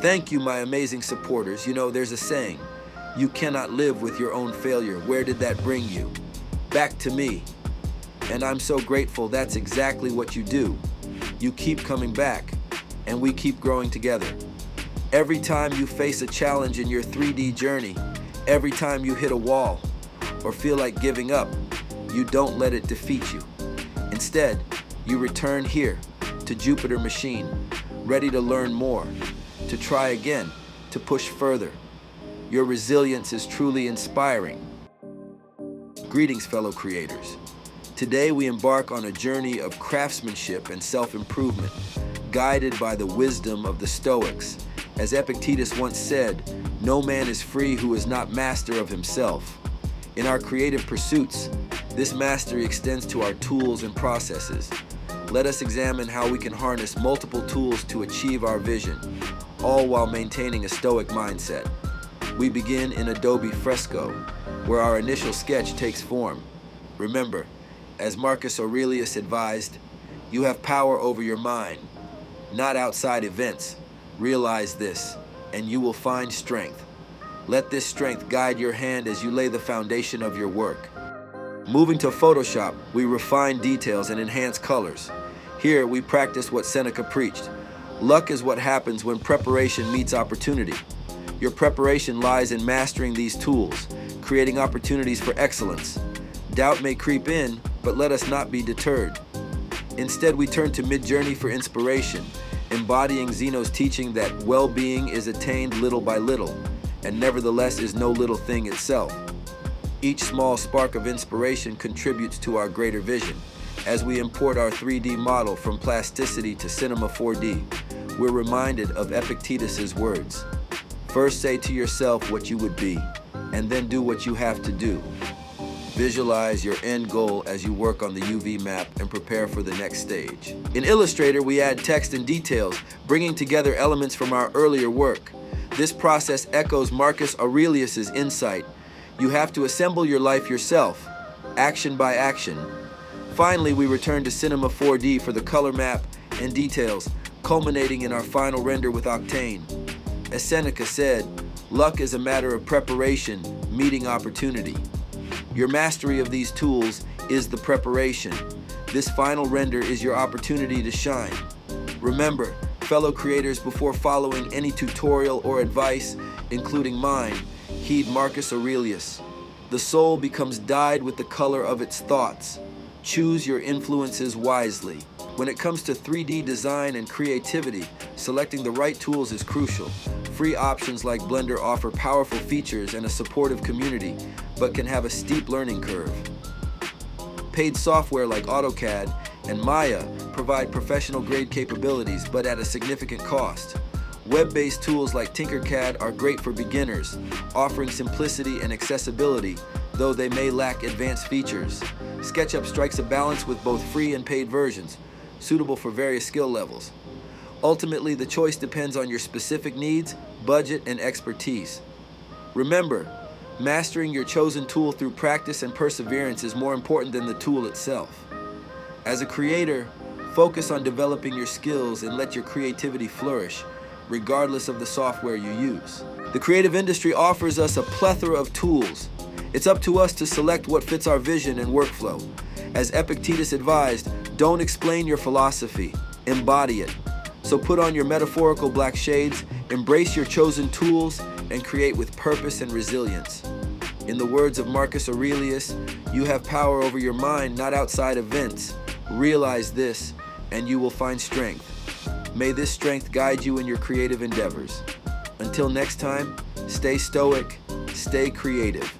Thank you, my amazing supporters. You know, there's a saying, you cannot live with your own failure. Where did that bring you? Back to me. And I'm so grateful that's exactly what you do. You keep coming back, and we keep growing together. Every time you face a challenge in your 3D journey, every time you hit a wall or feel like giving up, you don't let it defeat you. Instead, you return here to Jupiter Machine, ready to learn more, to try again, to push further. Your resilience is truly inspiring. Greetings, fellow creators. Today we embark on a journey of craftsmanship and self-improvement, guided by the wisdom of the Stoics. As Epictetus once said, no man is free who is not master of himself. In our creative pursuits, this mastery extends to our tools and processes. Let us examine how we can harness multiple tools to achieve our vision, all while maintaining a Stoic mindset. We begin in Adobe Fresco, where our initial sketch takes form. Remember, as Marcus Aurelius advised, you have power over your mind, not outside events. Realize this, and you will find strength. Let this strength guide your hand as you lay the foundation of your work. Moving to Photoshop, we refine details and enhance colors. Here, we practice what Seneca preached. Luck is what happens when preparation meets opportunity. Your preparation lies in mastering these tools, creating opportunities for excellence. Doubt may creep in, but let us not be deterred. Instead, we turn to MidJourney for inspiration, embodying Zeno's teaching that well-being is attained little by little, and nevertheless is no little thing itself. Each small spark of inspiration contributes to our greater vision. As we import our 3D model from plasticity to Cinema 4D, we're reminded of Epictetus's words. First say to yourself what you would be, and then do what you have to do. Visualize your end goal as you work on the UV map and prepare for the next stage. In Illustrator, we add text and details, bringing together elements from our earlier work. This process echoes Marcus Aurelius's insight. You have to assemble your life yourself, action by action. Finally, we return to Cinema 4D for the color map and details, culminating in our final render with Octane. As Seneca said, luck is a matter of preparation, meeting opportunity. Your mastery of these tools is the preparation. This final render is your opportunity to shine. Remember, fellow creators, before following any tutorial or advice, including mine, heed Marcus Aurelius. The soul becomes dyed with the color of its thoughts. Choose your influences wisely. When it comes to 3D design and creativity, selecting the right tools is crucial. Free options like Blender offer powerful features and a supportive community, but can have a steep learning curve. Paid software like AutoCAD and Maya provide professional-grade capabilities, but at a significant cost. Web-based tools like Tinkercad are great for beginners, offering simplicity and accessibility, though they may lack advanced features. SketchUp strikes a balance with both free and paid versions, suitable for various skill levels. Ultimately, the choice depends on your specific needs, budget, and expertise. Remember, mastering your chosen tool through practice and perseverance is more important than the tool itself. As a creator, focus on developing your skills and let your creativity flourish, regardless of the software you use. The creative industry offers us a plethora of tools. It's up to us to select what fits our vision and workflow. As Epictetus advised, don't explain your philosophy, embody it. So put on your metaphorical black shades, embrace your chosen tools, and create with purpose and resilience. In the words of Marcus Aurelius, you have power over your mind, not outside events. Realize this, and you will find strength. May this strength guide you in your creative endeavors. Until next time, stay stoic, stay creative.